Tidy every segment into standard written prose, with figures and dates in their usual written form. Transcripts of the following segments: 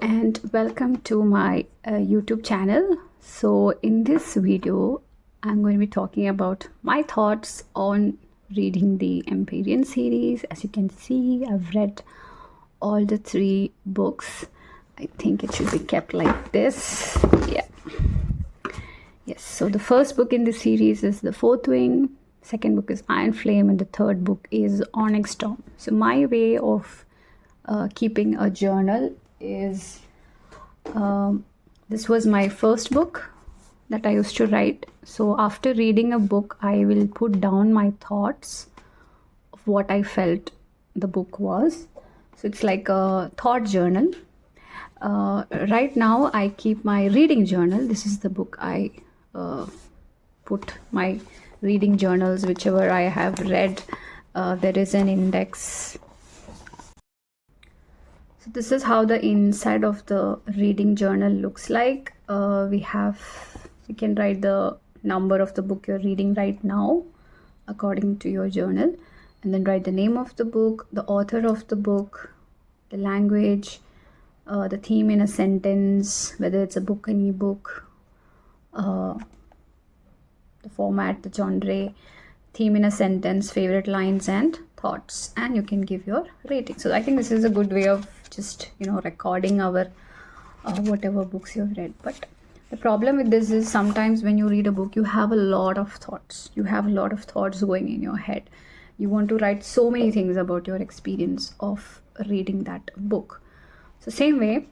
and welcome to my YouTube channel. So in this video I'm going to be talking about my thoughts on reading the Empyrean series. As you can see, I've read all the 3 books. I think it should be kept like this. Yeah. Yes, so the first book in the series is The Fourth Wing, second book is Iron Flame, and the third book is Onyx Storm. So my way of keeping a journal is this was my first book that I used to write. So after reading a book, I will put down my thoughts of what I felt the book was. So it's like a thought journal. Right now I keep my reading journal. This is the book I put my reading journals, whichever I have read. There is an index. So this is how the inside of the reading journal looks like. You can write the number of the book you're reading right now according to your journal, and then write the name of the book, the author of the book, the language, the theme in a sentence, whether it's a book, an ebook, the format, the genre, theme in a sentence, favorite lines and thoughts, and you can give your rating. So I think this is a good way of just recording our whatever books you've read. But the problem with this is sometimes when you read a book, you have a lot of thoughts. You have a lot of thoughts going in your head. You want to write so many things about your experience of reading that book. So same way,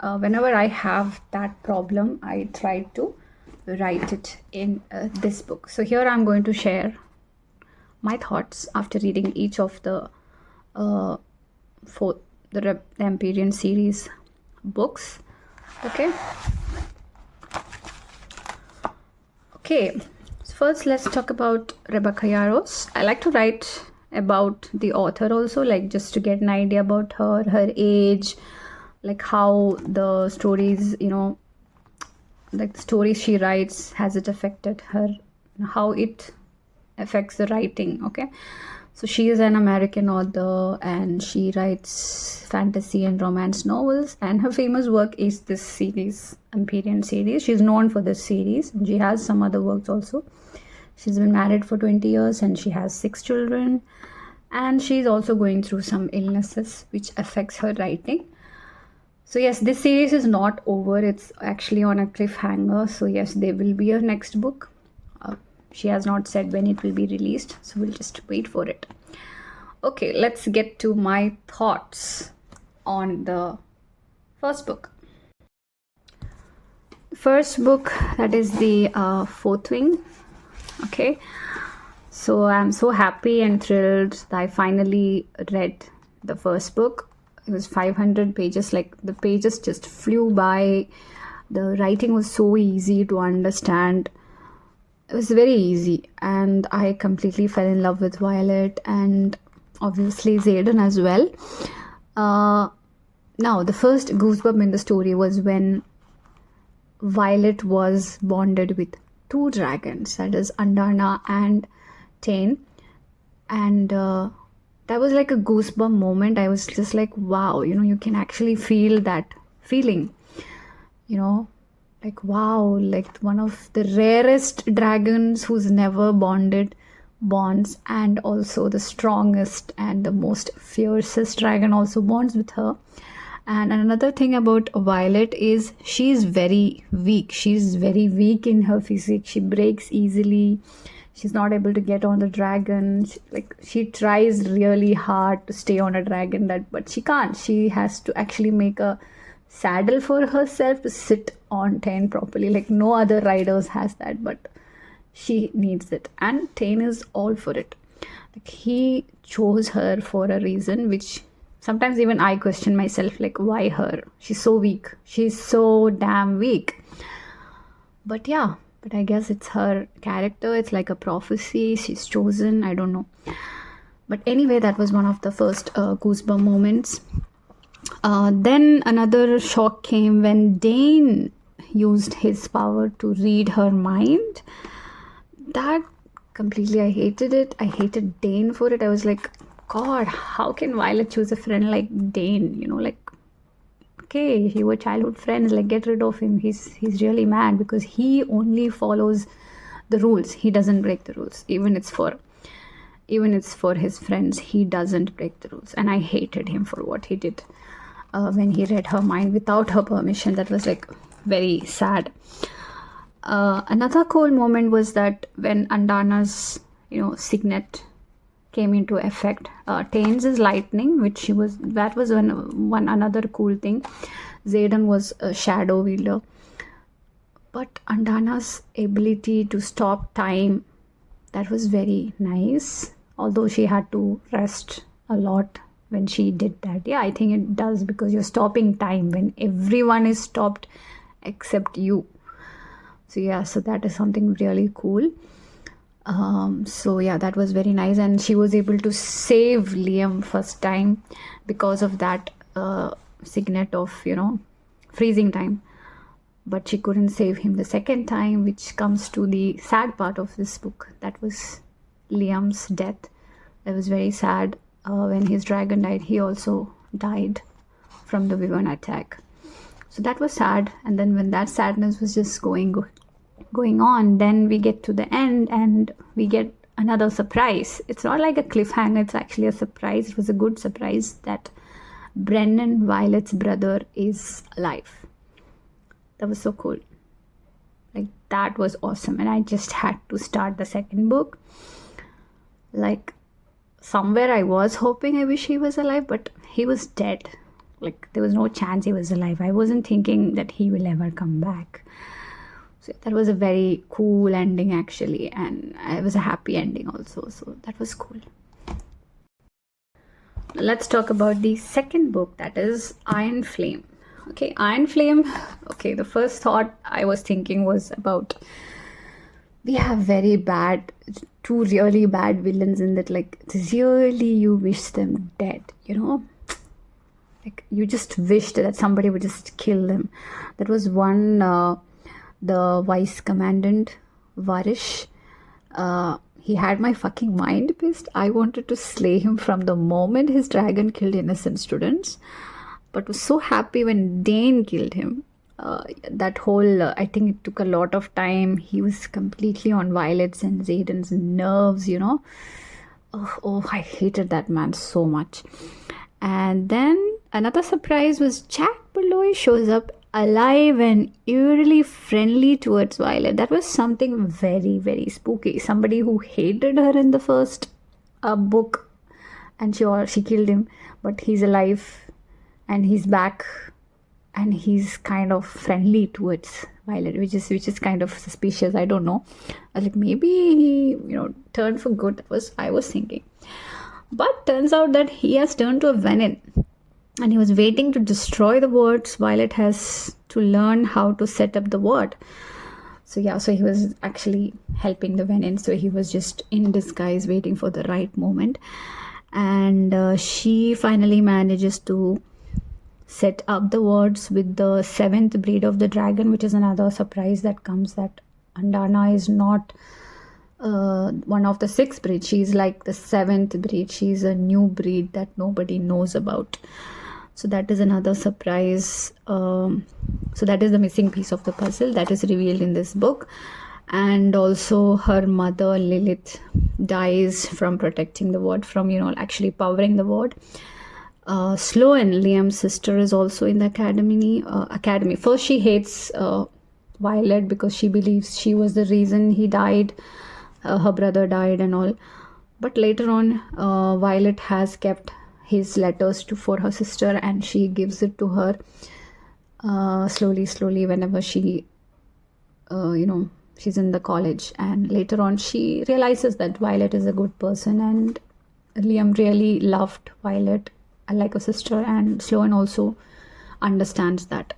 whenever I have that problem, I try to write it in this book. So here I'm going to share my thoughts after reading each of the Empyrean series books. Okay, so first let's talk about Rebecca Yarros. I like to write about the author also, like just to get an idea about her age, like how the stories, like the stories she writes, has it affected her, how it affects the writing. Okay, so she is an American author and she writes fantasy and romance novels, and her famous work is this series, Empyrean series. She's known for this series, and she has some other works also. She's been married for 20 years and she has 6 children, and she's also going through some illnesses which affects her writing. So yes, this series is not over. It's actually on a cliffhanger. So yes, there will be a next book. She has not said when it will be released, so we'll just wait for it. Okay, let's get to my thoughts on the first book. First book, that is the Fourth Wing. Okay, so I'm so happy and thrilled that I finally read the first book. It was 500 pages, like the pages just flew by. The writing was so easy to understand. It was very easy, and I completely fell in love with Violet and obviously Xaden as well. Now, the first goosebump in the story was when Violet was bonded with 2 dragons, that is Andana and Tane, and that was like a goosebump moment. I was just like, wow, you can actually feel that feeling, like wow, like one of the rarest dragons who's never bonds, and also the strongest and the most fiercest dragon also bonds with her. And another thing about Violet is she's very weak. She's very weak in her physique. She breaks easily. She's not able to get on the dragon. She tries really hard to stay on a dragon, but she can't. She has to actually make a saddle for herself to sit on Tane properly. Like no other riders has that, but she needs it, and Tane is all for it. Like he chose her for a reason, which sometimes even I question myself, like why her? She's so weak. She's so damn weak. But yeah, but I guess it's her character. It's like a prophecy. She's chosen. I don't know. But anyway, that was one of the first goosebump moments. Then another shock came when Dane used his power to read her mind. That completely, I hated it. I hated Dane for it. I was like, God, how can Violet choose a friend like Dane? Like okay, you were childhood friends, like get rid of him. He's really mad because he only follows the rules. He doesn't break the rules. Even it's for his friends, he doesn't break the rules. And I hated him for what he did when he read her mind without her permission. That was like very sad. Another cool moment was that when Andana's signet came into effect, Tain's is lightning, that was one another cool thing. Zayden was a shadow wielder, but Andana's ability to stop time, that was very nice. Although she had to rest a lot when she did that. Yeah, I think it does, because you're stopping time when everyone is stopped except you. So that is something really cool. That was very nice, and she was able to save Liam first time because of that signet of freezing time. But she couldn't save him the second time, which comes to the sad part of this book. That was Liam's death. That was very sad. When his dragon died, he also died from the Wyvern attack. So that was sad. And then when that sadness was just going on, then we get to the end and we get another surprise. It's not like a cliffhanger, it's actually a surprise. It was a good surprise that Brennan, Violet's brother, is alive. That was so cool. Like, that was awesome. And I just had to start the second book. Like, somewhere I was hoping, I wish he was alive, but he was dead. Like, there was no chance he was alive. I wasn't thinking that he will ever come back. So that was a very cool ending, actually, and it was a happy ending also. So that was cool. Let's talk about the second book, that is Iron Flame. Okay, Iron Flame. Okay, the first thought I was thinking was about, we have two really bad villains in that, like, really you wish them dead, like you just wished that somebody would just kill them. That was one, the vice commandant Varish. He had my fucking mind pissed. I wanted to slay him from the moment his dragon killed innocent students, but was so happy when Dane killed him. That whole, I think it took a lot of time. He was completely on Violet's and Zayden's nerves, Oh, I hated that man so much. And then another surprise was Jack Malloy shows up alive and eerily friendly towards Violet. That was something very, very spooky. Somebody who hated her in the first book, and she killed him, but he's alive and he's back and he's kind of friendly towards Violet, which is kind of suspicious. I don't know. I was like, maybe he turned for good. I was thinking, but turns out that he has turned to a Venin, and he was waiting to destroy the wards. Violet has to learn how to set up the ward. So he was actually helping the Venin. So he was just in disguise, waiting for the right moment, and she finally manages to set up the wards with the 7th breed of the dragon, which is another surprise that comes, that Andana is not one of the 6 breeds. She's like the 7th breed. She's a new breed that nobody knows about. So that is another surprise. So that is the missing piece of the puzzle that is revealed in this book. And also her mother Lilith dies from protecting the ward, from actually powering the ward. Sloan, Liam's sister, is also in the academy. First, she hates Violet because she believes she was the reason he died, her brother died and all. But later on, Violet has kept his letters for her sister, and she gives it to her slowly whenever she she's in the college. And later on, she realizes that Violet is a good person, and Liam really loved Violet like a sister, and Sloan also understands that.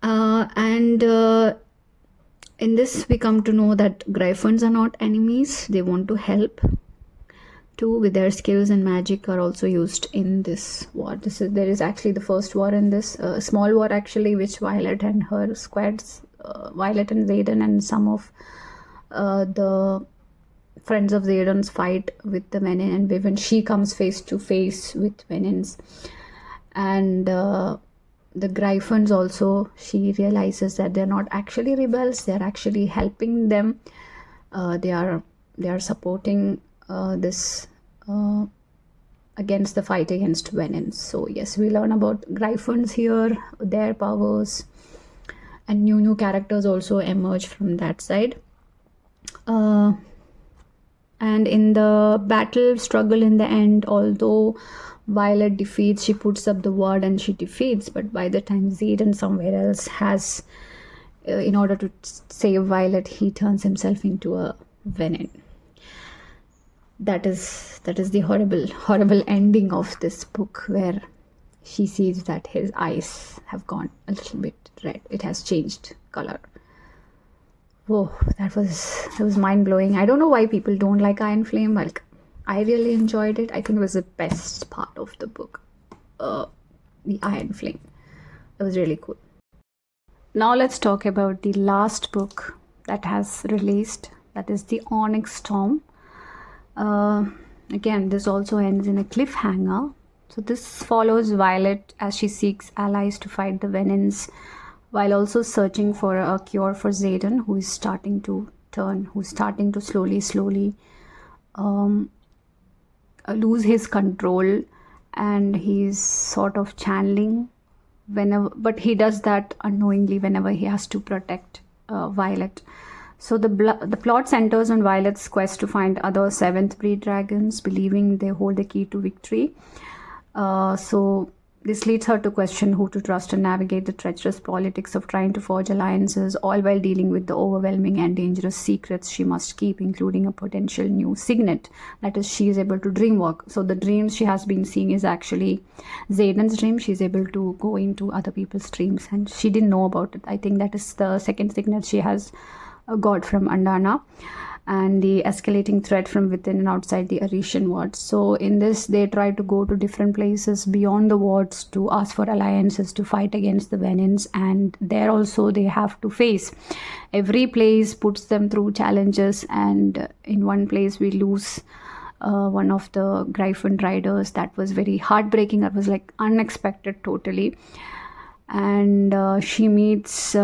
And in this, we come to know that Gryphons are not enemies. They want to help too, with their skills and magic are also used in this war. There is actually the first war in this, small war actually, which Violet and her squads, Violet and Zayden and some of the friends of Zayden's fight with the Venin, and when she comes face to face with Venins. And the Gryphons also, she realizes that they're not actually rebels, they're actually helping them. They are supporting this against the fight against Venons. So yes, we learn about Gryphons here, their powers, and new characters also emerge from that side. And in the battle struggle in the end, although Violet defeats, she puts up the word and she defeats, but by the time Zayden somewhere else has, in order to save Violet, he turns himself into a Venom. That is the horrible ending of this book, where she sees that his eyes have gone a little bit red. It has changed color. Whoa, that was mind-blowing. I don't know why people don't like Iron Flame. Like, I really enjoyed it. I think it was the best part of the book, the Iron Flame. It was really cool. Now let's talk about the last book that has released, that is the Onyx Storm. Again, this also ends in a cliffhanger. So this follows Violet as she seeks allies to fight the Venons, while also searching for a cure for Zayden, who is starting to slowly lose his control, and he's sort of channeling whenever, but he does that unknowingly whenever he has to protect Violet. So the plot centers on Violet's quest to find other 7th breed dragons, believing they hold the key to victory. So this leads her to question who to trust and navigate the treacherous politics of trying to forge alliances, all while dealing with the overwhelming and dangerous secrets she must keep, including a potential new signet. That is, she is able to dreamwalk. So the dreams she has been seeing is actually Zayden's dream. She's able to go into other people's dreams, and she didn't know about it. I think that is the second signet she has got from Andana, and the escalating threat from within and outside the Arisian wards. So in this, they try to go to different places beyond the wards to ask for alliances to fight against the Venons, and there also they have to face. Every place puts them through challenges, and in one place we lose one of the Gryphon riders. That was very heartbreaking. That was like unexpected totally. And she meets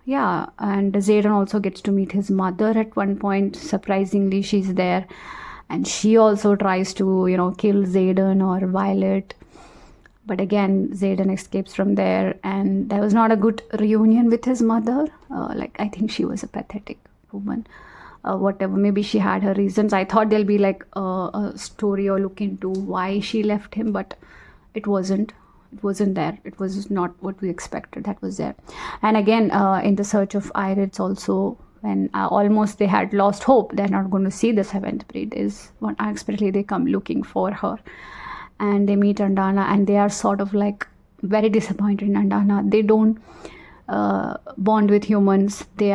and Zayden also gets to meet his mother at one point. Surprisingly, she's there, and she also tries to, kill Zayden or Violet. But again, Zayden escapes from there, and there was not a good reunion with his mother. I think she was a pathetic woman. Whatever, maybe she had her reasons. I thought there'll be like a story or look into why she left him, but it wasn't there. It was not what we expected that was there. And again, in the search of Irids also, when almost they had lost hope, they're not going to see the 7th breed, is when unexpectedly they come looking for her, and they meet Andana, and they are sort of like very disappointed in Andana. They don't bond with humans. They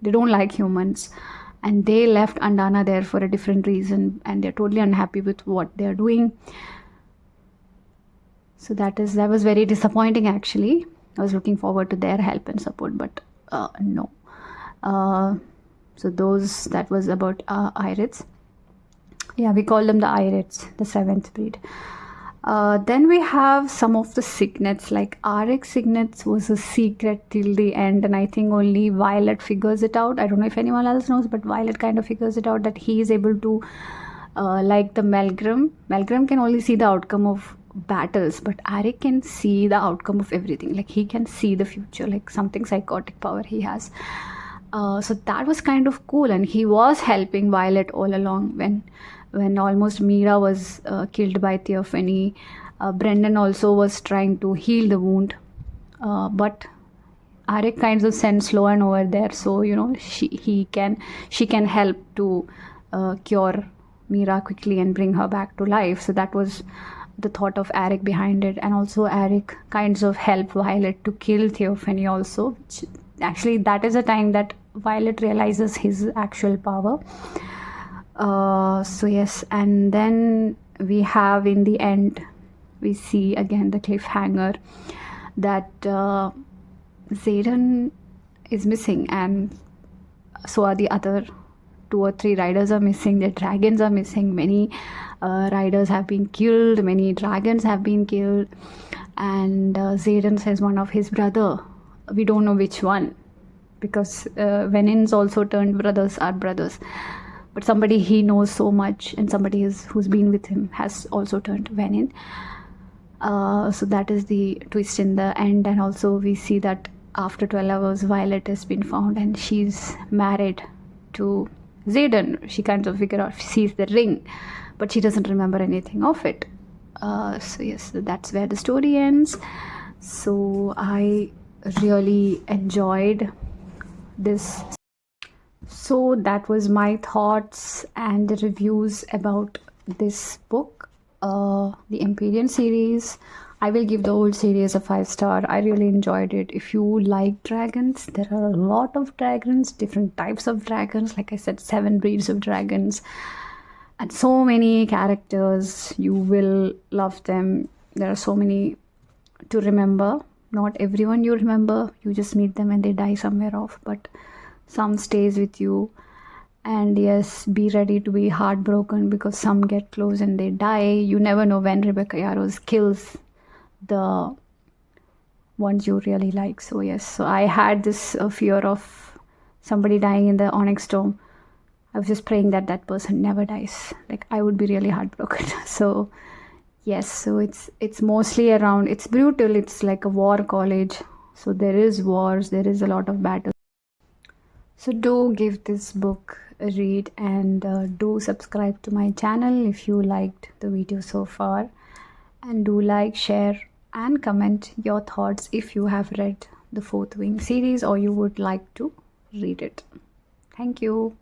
don't like humans, and they left Andana there for a different reason, and they're totally unhappy with what they're doing. So that was very disappointing actually. I was looking forward to their help and support, but no. So that was about Irids. Yeah, we call them the Irids, the 7th breed. Then we have some of the signets, like Arik's signets was a secret till the end, and I think only Violet figures it out. I don't know if anyone else knows, but Violet kind of figures it out, that he is able to, like the Melgrim can only see the outcome of battles, but Arik can see the outcome of everything. Like, he can see the future, like something psychotic power he has. So that was kind of cool, and he was helping Violet all along when almost Mira was killed by Theophany. Brendan also was trying to heal the wound, but Arik kinds of sent Sloan over there, so she can help to cure Mira quickly and bring her back to life. So that was the thought of Arik behind it. And also Arik kinds of helped Violet to kill Theophany also, which actually that is a time that Violet realizes his actual power. So yes, and then we have, in the end, we see again the cliffhanger that Zayden is missing, and so are the other 2 or 3 riders are missing, the dragons are missing, many riders have been killed, many dragons have been killed. And Xaden says one of his brother, we don't know which one, because Venins also turned brothers are brothers, but somebody he knows so much and somebody who's been with him has also turned Venin. So that is the twist in the end. And also we see that after 12 hours Violet has been found and she's married to Xaden. She kind of figure out, she sees the ring, but she doesn't remember anything of it. So yes, that's where the story ends. So I really enjoyed this. So that was my thoughts and the reviews about this book, the Empyrean series. I will give the whole series a 5-star. I really enjoyed it. If you like dragons, there are a lot of dragons, different types of dragons. Like I said, 7 breeds of dragons and so many characters. You will love them. There are so many to remember. Not everyone you remember. You just meet them and they die somewhere off, but some stays with you. And yes, be ready to be heartbroken because some get close and they die. You never know when Rebecca Yarros kills the ones you really like. So yes, so I had this fear of somebody dying in the Onyx Storm. I was just praying that that person never dies. Like, I would be really heartbroken. So yes, so it's mostly around, it's brutal, it's like a war college, so there is wars, there is a lot of battles. So do give this book a read and do subscribe to my channel if you liked the video so far, and do like, share and comment your thoughts if you have read the Fourth Wing series or you would like to read it. Thank you.